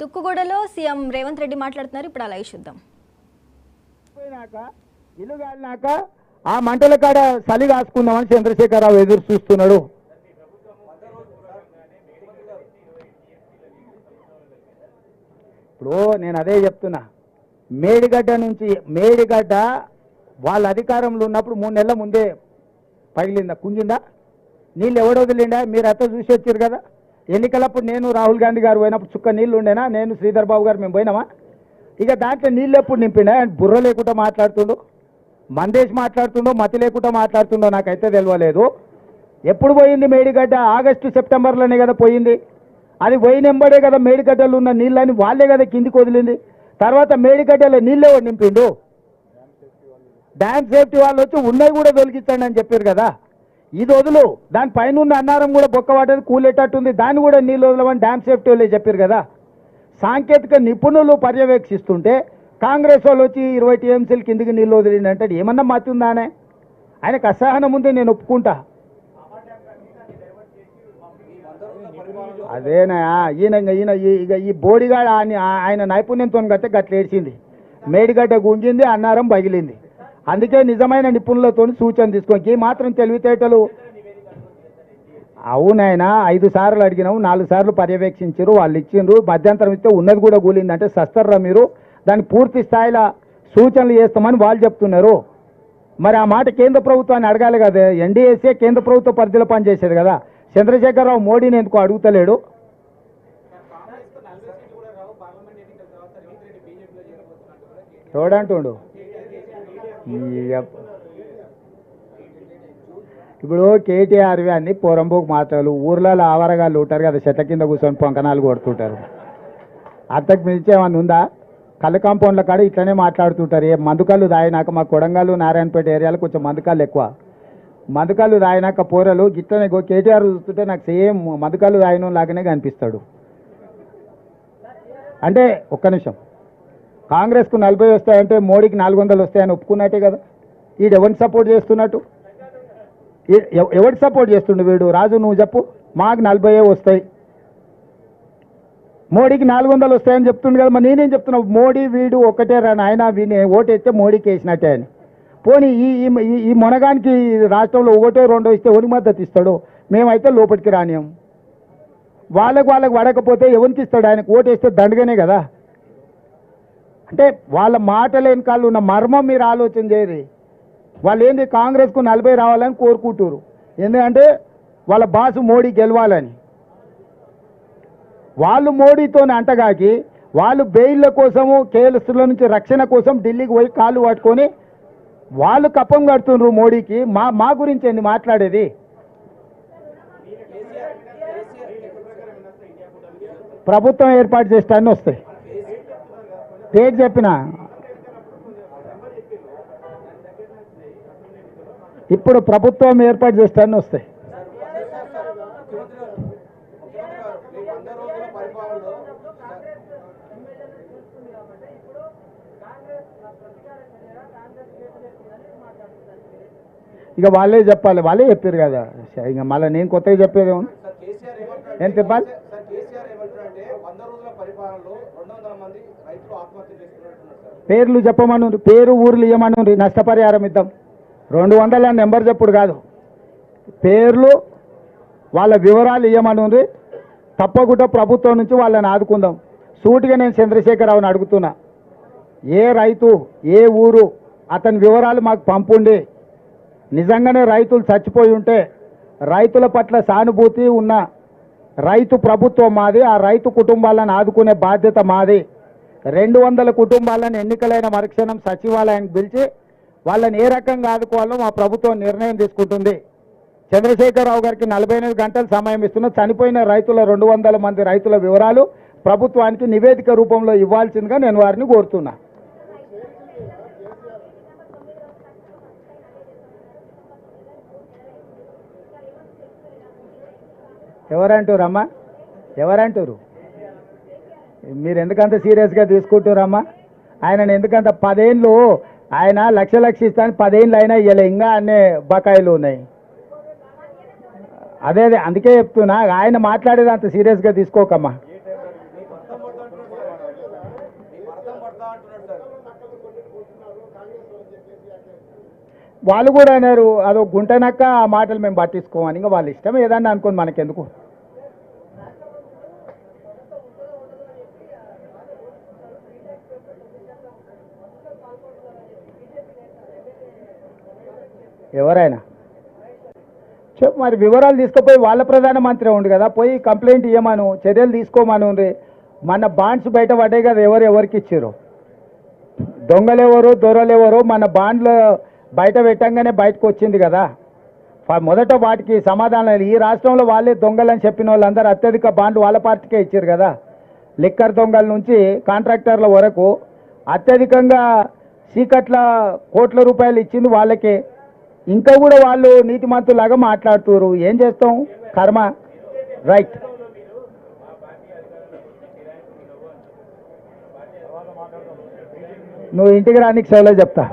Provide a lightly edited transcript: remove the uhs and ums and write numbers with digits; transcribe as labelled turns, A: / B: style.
A: తుక్కుగూడలో CM Revanth Reddy మాట్లాడుతున్నారు. ఇప్పుడు అలా చూద్దాం.
B: ఇల్లు కాలినాక ఆ మంటల కాడ చలి కాసుకుందామని చంద్రశేఖరరావు ఎదురు చూస్తున్నాడు. ఇప్పుడు నేను అదే చెప్తున్నా, మేడిగడ్డ వాళ్ళ అధికారంలో ఉన్నప్పుడు 3 నెలల ముందే పగిలిందా, కుంగిందా? నీళ్ళు ఎవడు వదిలిండా? మీరు అంతా చూసి వచ్చారు కదా. ఎన్నికలప్పుడు నేను రాహుల్ గాంధీ గారు పోయినప్పుడు చుక్క నీళ్ళు ఉండేనా? నేను శ్రీధర్ బాబు గారు మేము పోయినామా? ఇక దాంట్లో నీళ్ళు ఎప్పుడు నింపినా? బుర్ర లేకుండా మాట్లాడుతుండు, మందేసి మాట్లాడుతుండో మతి లేకుండా మాట్లాడుతుండో నాకైతే తెలియలేదు. ఎప్పుడు పోయింది మేడిగడ్డ? ఆగస్టు సెప్టెంబర్లోనే కదా పోయింది. అది పోయినెంబడే కదా మేడిగడ్డలు ఉన్న నీళ్ళని వాళ్ళే కదా కిందికి వదిలింది. తర్వాత మేడిగడ్డలో నీళ్ళే నింపిండు. డ్యామ్ సేఫ్టీ వాళ్ళు వచ్చి ఉన్నవి కూడా తొలగించండి అని చెప్పారు కదా. ఇది వదులు, దానిపైన ఉన్న అన్నారం కూడా బొక్కవాటది కూలేటట్టుంది, దాన్ని కూడా నీళ్ళు వదలమని డ్యామ్ సేఫ్టీ వాళ్ళే చెప్పారు కదా. సాంకేతిక నిపుణులు పర్యవేక్షిస్తుంటే కాంగ్రెస్ వాళ్ళు వచ్చి 20 టీఎంసీలు కిందికి నీళ్ళు వదిలిందంటే ఏమన్నా మతి ఉందానే? ఆయనకు అసహనం ఉంది, నేను ఒప్పుకుంటా. అదేనా ఈయన ఇక ఈ బోడిగాడ ఆయన నైపుణ్యంతో కట్టే గట్ల ఏడ్చింది. మేడిగడ్డ గుంజింది, అన్నారం పగిలింది. అందుకే నిజమైన నిపుణులతో సూచన తీసుకోండి. మాత్రం తెలివితేటలు అవునాయన 5 సార్లు అడిగినాము, 4 సార్లు పర్యవేక్షించారు, వాళ్ళు ఇచ్చిండ్రు. మధ్యంతరం ఇస్తే ఉన్నది కూడా కూలిందంటే సస్తర్రా మీరు? దాన్ని పూర్తి స్థాయిలో సూచనలు చేస్తామని వాళ్ళు చెప్తున్నారు. మరి ఆ మాట కేంద్ర ప్రభుత్వాన్ని అడగాలి కదా. ఎన్డీఏసీ కేంద్ర ప్రభుత్వ పరిధిలో పనిచేసేది కదా. చంద్రశేఖరరావు మోడీని ఎందుకు అడుగుతలేడు? చూడంటుండు. ఇప్పుడు కేటీఆర్వి అన్ని పోరంబోకు మాటలు. ఊర్లలో ఆవరగాళ్ళు ఉంటారు కదా, చెట్ల కింద కూర్చొని పొంకనాలు కొడుతుంటారు. అంతకు మించి ఏమన్నా ఉందా? కళ్ళు కాంపౌండ్ల కాడ ఇట్లనే మాట్లాడుతుంటారు. ఏ మందుకళ్ళు తాగినాక మా కొడంగల్ నారాయణపేట ఏరియాలో కొంచెం మందుకళ్ళు ఎక్కువ. మందుకళ్ళు తాగినాక పోరలు గిట్లనే కేటీఆర్ చూస్తుంటే నాకు సేమ్ మందుకళ్ళు తాగిన లాగానే కనిపిస్తాడు. అంటే ఒక్క నిమిషం, కాంగ్రెస్కు 40 వస్తాయంటే మోడీకి 400 వస్తాయని ఒప్పుకున్నట్టే కదా. వీడు ఎవరిని సపోర్ట్ చేస్తున్నట్టు? ఎవరికి సపోర్ట్ చేస్తుండు వీడు? రాజు నువ్వు చెప్పు. మాకు 40 వస్తాయి, మోడీకి 400 వస్తాయని చెప్తుండు కదా. మరి నేనేం చెప్తున్నావు? మోడీ వీడు ఒకటే రాని ఆయన, వీని ఓటేస్తే మోడీకి వేసినట్టే అని. పోనీ ఈ మొనగానికి రాష్ట్రంలో 1, 2 ఇస్తే ఎవరికి మద్దతు ఇస్తాడు? మేమైతే లోపలికి రానియం. వాళ్ళకు పడకపోతే ఎవరికి ఇస్తాడు? ఆయనకు ఓటేస్తే దండగానే కదా. అంటే వాళ్ళ మాటల వెనకాల ఉన్న మర్మం మీరు ఆలోచన చేయరు. వాళ్ళు ఏంది కాంగ్రెస్కు 40 రావాలని కోరుకుంటారు. ఎందుకంటే వాళ్ళ బాసు మోడీ గెలవాలని. వాళ్ళు మోడీతోనే అంటగాకి వాళ్ళు బెయిల్ల కోసము, కేసుల నుంచి రక్షణ కోసం ఢిల్లీకి పోయి కాళ్ళు పట్టుకొని వాళ్ళు కప్పం కడుతున్నారు మోడీకి. మా గురించి ఏంది మాట్లాడేది? ప్రభుత్వం ఏర్పాటు చేస్తానని వస్తాయి. డేట్ చెప్పిన ఇప్పుడు ప్రభుత్వం ఏర్పాటు చేస్తానని వస్తాయి. ఇక వాళ్ళే చెప్పాలి, వాళ్ళే చెప్పారు కదా. ఇక మళ్ళీ నేను కొత్తగా చెప్పేది ఏం చెప్పాలి? పేర్లు చెప్పమను, పేరు ఊర్లు ఇవ్వమను, నష్టపరిహారం ఇద్దాం. 200 నెంబర్ చెప్పుడు కాదు, పేర్లు వాళ్ళ వివరాలు ఇవ్వమను. తప్పకుండా ప్రభుత్వం నుంచి వాళ్ళని ఆదుకుందాం. సూటిగా నేను చంద్రశేఖరరావుని అడుగుతున్నా, ఏ రైతు ఏ ఊరు అతని వివరాలు మాకు పంపుండి. నిజంగానే రైతులు చచ్చిపోయి ఉంటే రైతుల పట్ల సానుభూతి ఉన్న రైతు ప్రభుత్వం మాది. ఆ రైతు కుటుంబాలను ఆదుకునే బాధ్యత మాది. 200 కుటుంబాలను ఎన్నికలైన మరుక్షణం సచివాలయానికి పిలిచి వాళ్ళని ఏ రకంగా ఆదుకోవాలో మా ప్రభుత్వం నిర్ణయం తీసుకుంటుంది. చంద్రశేఖరరావు గారికి 48 గంటలు సమయం ఇస్తున్న చనిపోయిన రైతుల 200 మంది రైతుల వివరాలు ప్రభుత్వానికి నివేదిక రూపంలో ఇవ్వాల్సిందిగా నేను వారిని కోరుతున్నా. ఎవరంటారమ్మా? ఎవరంటారు? మీరు ఎందుకంత సీరియస్గా తీసుకుంటారమ్మా? ఆయనను ఎందుకంత 10 ఏళ్ళు ఆయన లక్ష ఇస్తాను 10 ఏళ్ళు అయినా ఇవ్వలే, ఇంకా అన్నీ బకాయిలు ఉన్నాయి. అదే అందుకే చెప్తున్నా, ఆయన మాట్లాడేది అంత సీరియస్గా తీసుకోకమ్మా. వాళ్ళు కూడా అన్నారు అదో గుంటనక్క ఆ మాటలు మేము పట్టించుకోమని, ఇంకా వాళ్ళ ఇష్టం ఏదన్నా అనుకోని మనకెందుకు. ఎవరైనా చెప్పు మరి, వివరాలు తీసుకుపోయి వాళ్ళ ప్రధానమంత్రి ఉండు కదా, పోయి కంప్లైంట్ ఇవ్వమను, చర్యలు తీసుకోమను. మన బాండ్స్ బయట పడ్డాయి కదా, ఎవరికి ఇచ్చారు, దొంగలెవరు దొరలెవరు మన బాండ్లు బయట పెట్టంగానే బయటకు వచ్చింది కదా. మొదట వాటికి సమాధానం, ఈ రాష్ట్రంలో వాళ్ళే దొంగలని చెప్పిన వాళ్ళందరూ అత్యధిక బాండ్లు వాళ్ళ పార్టీకే ఇచ్చారు కదా. లిక్కర్ దొంగల నుంచి కాంట్రాక్టర్ల వరకు అత్యధికంగా చీకట్ల కోట్ల రూపాయలు ఇచ్చింది వాళ్ళకే. ఇంకా కూడా వాళ్ళు నీతిమంతులాగా మాట్లాడుతున్నారు, ఏం చేస్తాం, కర్మ. రైట్. నువ్వు ఇంటికి రానికి సెలవు చెప్తా.